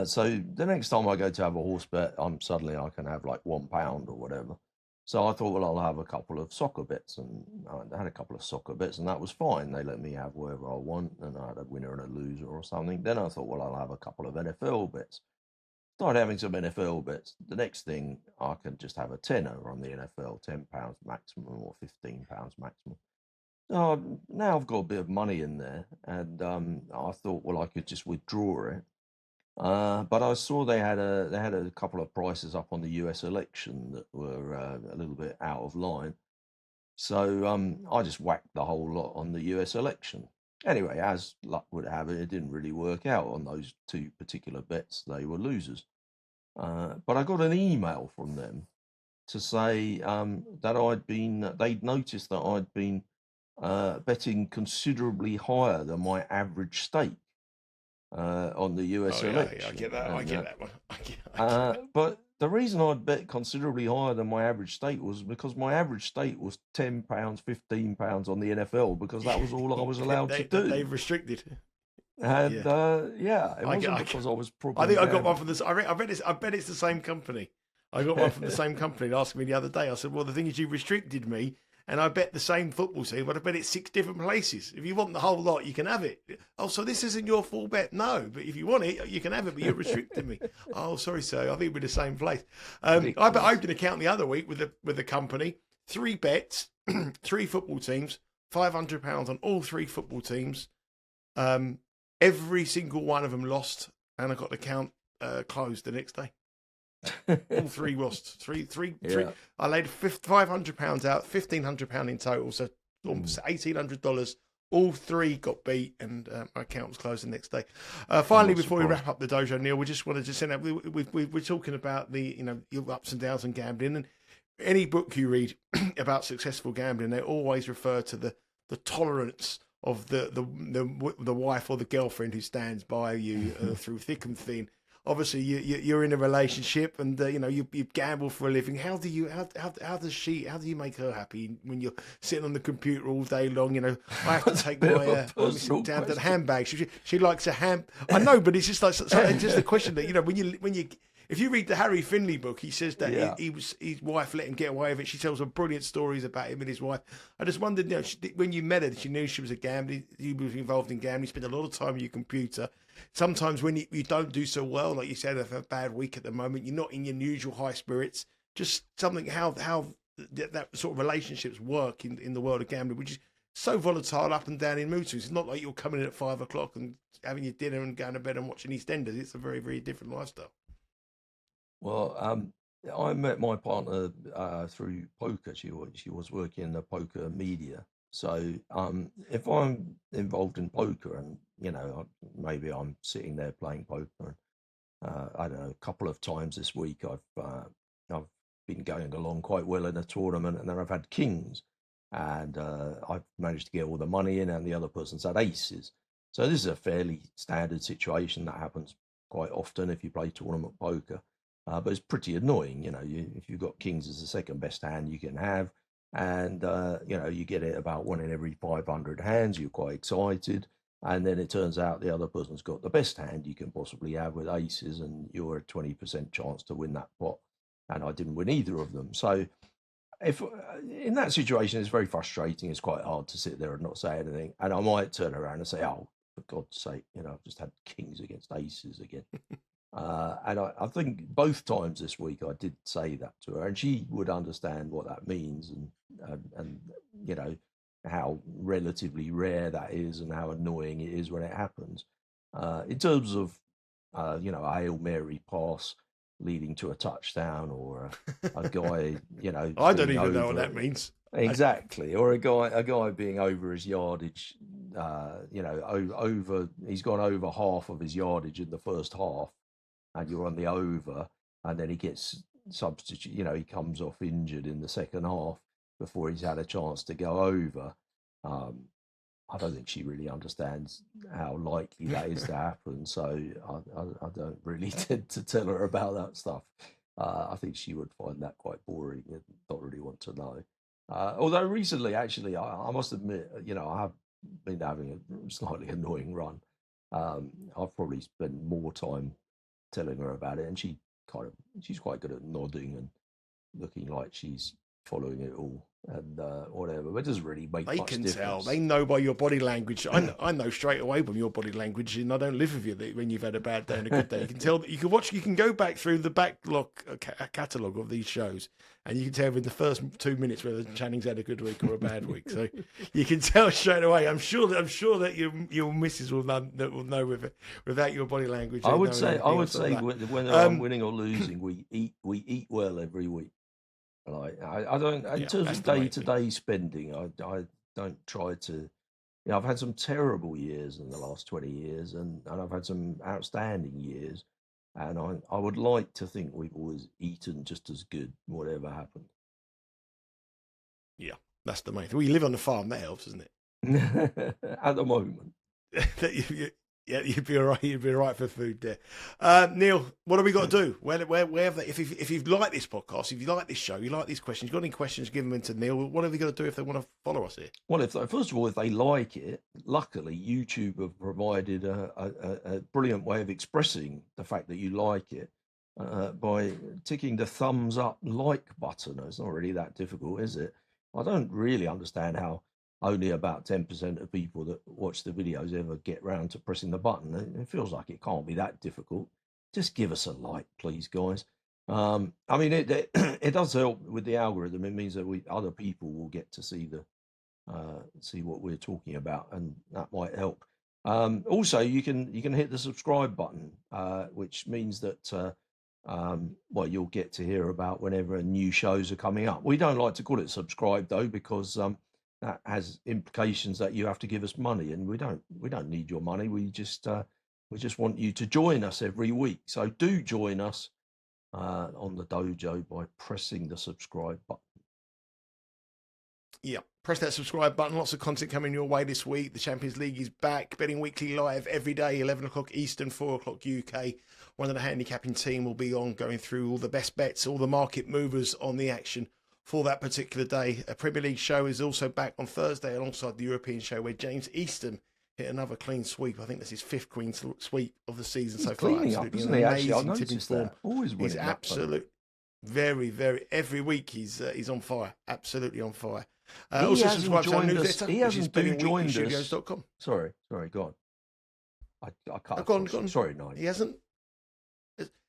Speaker 2: So the next time I go to have a horse bet, suddenly I can have like £1 or whatever. So I thought, well, I'll have a couple of soccer bets, and I had a couple of soccer bets, and that was fine. They let me have wherever I want, and I had a winner and a loser or something. Then I thought, well, I'll have a couple of NFL bets. Started having some NFL bets. The next thing, I can just have a tenner on the NFL, £10 maximum or £15 maximum. Now I've got a bit of money in there, and I thought, well, I could just withdraw it. But I saw they had a couple of prices up on the US election that were a little bit out of line. So I just whacked the whole lot on the US election. Anyway, as luck would have it, it didn't really work out on those two particular bets. They were losers. But I got an email from them to say that they'd noticed that I'd been betting considerably higher than my average stake on the US election.
Speaker 1: Yeah, I get that one.
Speaker 2: But the reason I'd bet considerably higher than my average stake was because my average stake was £10, £15 on the NFL, because that was all I was allowed to do.
Speaker 1: They've restricted.
Speaker 2: And it wasn't because I was probably.
Speaker 1: I think I got one from this. I bet it's the same company. I got one from the same company. They asked me the other day. I said, well, the thing is, you restricted me, and I bet the same football team, but I bet it 6 different places. If you want the whole lot, you can have it. Oh, so this isn't your full bet? No, but if you want it, you can have it, but you're restricting me. Oh, sorry, sir. I think we're the same place. I opened an account the other week with the company. 3 bets, 3 football teams, £500 on all 3 football teams. Every single one of them lost, and I got the account closed the next day. All 3 lost. Three. I laid £500 out, £1,500 in total, so almost $1,800. All 3 got beat, and my account was closed the next day. Finally, before we wrap up the dojo, Neil, we just wanted to send out. We're talking about your ups and downs in gambling, and any book you read about successful gambling, they always refer to the tolerance of the wife or the girlfriend who stands by you through thick and thin. Obviously, you're in a relationship, and you gamble for a living. How do you make her happy when you're sitting on the computer all day long? I have to take my down to the handbag. She likes a ham. I know, but it's just like it's just a question that if you read the Harry Finley book, he says that his wife let him get away with it. She tells some brilliant stories about him and his wife. I just wondered, when you met her, she knew she was a gambler. He was involved in gambling. He spent a lot of time on your computer. sometimes when you don't do so well, like you said, have a bad week at the moment, you're not in your usual high spirits. Just something how that sort of relationships work in the world of gambling, which is so volatile up and down in mood swings. It's not like you're coming in at 5 o'clock and having your dinner and going to bed and watching EastEnders. It's a very, very different lifestyle.
Speaker 2: Well, I met my partner through poker. She was working in the poker media. So if I'm involved in poker, and maybe I'm sitting there playing poker, I don't know, a couple of times this week I've been going along quite well in a tournament, and then I've had kings, and I've managed to get all the money in, and the other person's had aces. So this is a fairly standard situation that happens quite often if you play tournament poker. But it's pretty annoying, if you've got kings as the second best hand you can have, and you get it about 1 in every 500 hands, you're quite excited, and then it turns out the other person's got the best hand you can possibly have with aces, and you're a 20% chance to win that pot, and I didn't win either of them. So if in that situation, it's very frustrating. It's quite hard to sit there and not say anything, and I might turn around and say, oh, for God's sake, I've just had kings against aces again. And I think both times this week I did say that to her, and she would understand what that means, and how relatively rare that is, and how annoying it is when it happens. In terms of a Hail Mary pass leading to a touchdown, or a guy
Speaker 1: I don't even know what that means.
Speaker 2: Exactly, or a guy being over his yardage, over he's gone over half of his yardage in the first half, and you're on the over, and then he gets substitute. He comes off injured in the second half before he's had a chance to go over. I don't think she really understands how likely that is to happen, so I don't really tend to tell her about that stuff. I think she would find that quite boring and not really want to know. Although recently, actually, I must admit, I have been having a slightly annoying run. I've probably spent more time telling her about it, and she's quite good at nodding and looking like she's following it all, and whatever, but it doesn't really make much difference.
Speaker 1: They can tell. They know by your body language. I know straight away from your body language, and I don't live with you when you've had a bad day and a good day. You can tell. You can go back through the backlog catalogue of these shows, and you can tell in the first 2 minutes whether Channing's had a good week or a bad week. So you can tell straight away. I'm sure that your missus will know without your body language.
Speaker 2: I would say whether I'm winning or losing, we eat well every week. I don't, in terms of day-to-day spending, I don't try to, I've had some terrible years in the last 20 years, and I've had some outstanding years, and I would like to think we've always eaten just as good, whatever happened.
Speaker 1: Yeah, that's the main thing. Well, you live on the farm, that helps, doesn't
Speaker 2: it? At the moment.
Speaker 1: Yeah, you'd be all right. You'd be all right for food there. Neil, what have we got to do? Where have they, if you've liked this podcast, if you like this show, you like these questions, you've got any questions, give them to Neil. What have they got to do if they want to follow us here?
Speaker 2: Well, first of all, if they like it, luckily YouTube have provided a brilliant way of expressing the fact that you like it by ticking the thumbs up like button. It's not really that difficult, is it? I don't really understand how only about 10% of people that watch the videos ever get round to pressing the button. It feels like it can't be that difficult. Just give us a like, please, guys. I mean, it does help with the algorithm. It means that other people will get to see see what we're talking about, and that might help. Also, you can hit the subscribe button, which means that you'll get to hear about whenever new shows are coming up. We don't like to call it subscribe though, because that has implications that you have to give us money, and we don't need your money. We just want you to join us every week. So do join us on the Dojo by pressing the subscribe button.
Speaker 1: Yeah, press that subscribe button. Lots of content coming your way this week. The Champions League is back. Betting Weekly live every day, 11 o'clock Eastern, 4 o'clock UK. One of the handicapping team will be on, going through all the best bets, all the market movers on the action for that particular day. A Premier League show is also back on Thursday alongside the European show, where James Easton hit another clean sweep. I think that's his 5th clean sweep of the season so far.
Speaker 2: Cleaning up, isn't he? Actually, I noticed that.
Speaker 1: Always winning. He's absolute, very, very. Every week he's on fire. Absolutely on fire.
Speaker 2: Also subscribe to our newsletter. He hasn't joined us.
Speaker 1: Studios.com.
Speaker 2: Sorry, go on. I cut
Speaker 1: Go on,
Speaker 2: across
Speaker 1: go
Speaker 2: you.
Speaker 1: on.
Speaker 2: Sorry, Nigel.
Speaker 1: He hasn't.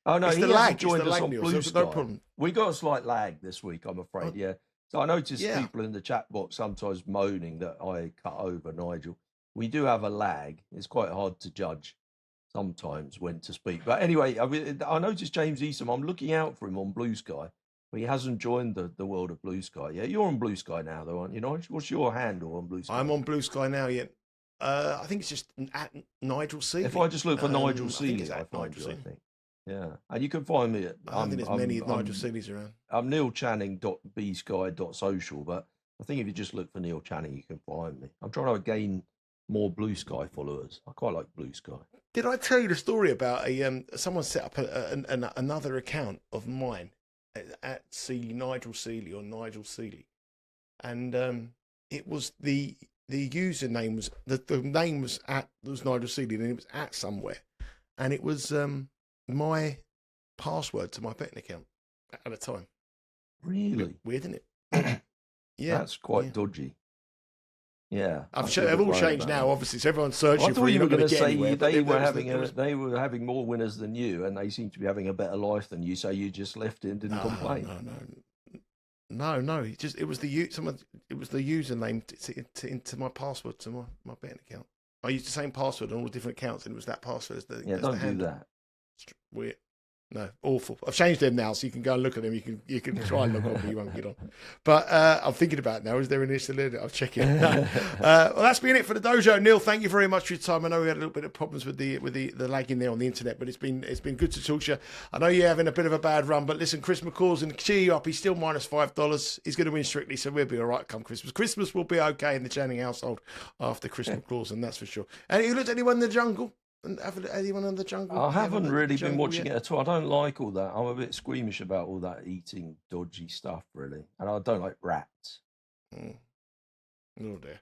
Speaker 2: Oh no,
Speaker 1: It's
Speaker 2: he
Speaker 1: the
Speaker 2: hasn't
Speaker 1: lag. It's
Speaker 2: joined
Speaker 1: the
Speaker 2: us
Speaker 1: lag,
Speaker 2: on
Speaker 1: Neil.
Speaker 2: Blue
Speaker 1: So
Speaker 2: Sky.
Speaker 1: no problem.
Speaker 2: We got a slight lag this week, I'm afraid. Yeah. So I noticed
Speaker 1: Yeah.
Speaker 2: people in the chat box sometimes moaning that I cut over Nigel. We do have a lag. It's quite hard to judge sometimes when to speak. But anyway, I noticed James Eastham. I'm looking out for him on Blue Sky. But he hasn't joined the world of Blue Sky. Yeah, you're on Blue Sky now, though, aren't you, Nigel? What's your handle on Blue Sky?
Speaker 1: I'm on Blue Sky now. Yeah. I think it's just at Nigel Seeley.
Speaker 2: If I just look for Nigel Seeley,
Speaker 1: I
Speaker 2: find
Speaker 1: Nigel
Speaker 2: you, I
Speaker 1: Seeley.
Speaker 2: think. Yeah, and you can find me at.
Speaker 1: I don't think there's many Nigel Seeleys around.
Speaker 2: I'm neilchanning.bsky.social, but I think if you just look for Neil Channing, you can find me. I'm trying to gain more Blue Sky followers. I quite like Blue Sky.
Speaker 1: Did I tell you the story about someone set up another account of mine at Nigel Seeley or Nigel Seeley, and it was the username was the name was Nigel Seeley, and it was at somewhere, and it was my password to my betting account at the time.
Speaker 2: Really
Speaker 1: weird, isn't it? Yeah,
Speaker 2: that's quite dodgy. Yeah,
Speaker 1: they've all changed now. Obviously, so everyone's searching.
Speaker 2: I thought you were going to say they
Speaker 1: were
Speaker 2: having more winners than you, and they seem to be having a better life than you. So you just left it and didn't complain.
Speaker 1: No. It was the username into my password to my betting account. I used the same password on all the different accounts, and it was that password as the
Speaker 2: don't do that.
Speaker 1: It's weird. No, awful. I've changed them now, so you can go and look at them. You can try and log on, but you won't get on. But I'm thinking about it now. Is there an issue in it? I'll check it. Well, that's been it for the dojo. Neil, thank you very much for your time. I know we had a little bit of problems with the lagging there on the internet, but it's been good to talk to you. I know you're having a bit of a bad run, but listen, Chris McCaw's and cheer you up. He's still minus $5. He's going to win strictly, so we'll be all right come Christmas. Christmas will be okay in the Channing household after Chris McCaw's, and that's for sure. And you looked at anyone in the jungle? And anyone in the jungle?
Speaker 2: I haven't really been watching it at all. I don't like all that. I'm a bit squeamish about all that eating dodgy stuff, really. And I don't like rats.
Speaker 1: Oh dear.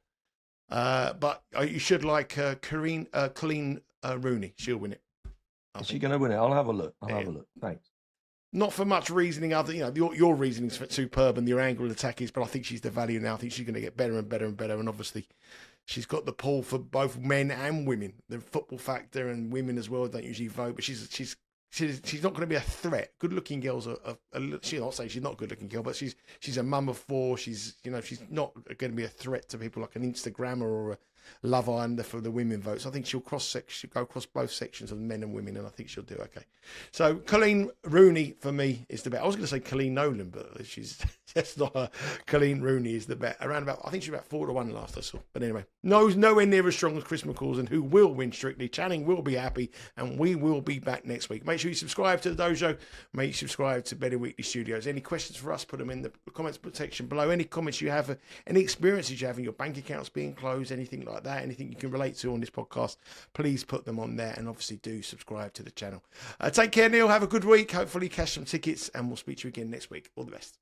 Speaker 1: But you should like Colleen Rooney. She'll win it.
Speaker 2: Is she going to win it? I'll have a look. Have a look. Thanks.
Speaker 1: Not for much reasoning other, your reasoning's superb and your angle of attack is, but I think she's the value now. I think she's going to get better and better and better. And obviously, she's got the pull for both men and women. The football factor and women as well don't usually vote, but she's not going to be a threat. Good-looking girls she'll not say she's not a good-looking girl, but she's a mum of four. She's not going to be a threat to people like an Instagrammer or a Love Island for the women votes. I think she'll go across both sections of men and women, and I think she'll do okay. So Colleen Rooney for me is the bet. I was going to say Colleen Nolan, but that's not her. Colleen Rooney is the bet. I think she's about 4-1 last I saw. But anyway, nowhere near as strong as Chris McCaw's, and who will win strictly. Channing will be happy, and we will be back next week. Make sure you subscribe to the dojo. Make sure you subscribe to Better Weekly Studios. Any questions for us, put them in the comments section below. Any comments you have, any experiences you have in your bank accounts being closed, anything like that, anything you can relate to on this podcast, please put them on there, and obviously do subscribe to the channel. Take care, Neil. Have a good week. Hopefully cash some tickets, and we'll speak to you again next week. All the best.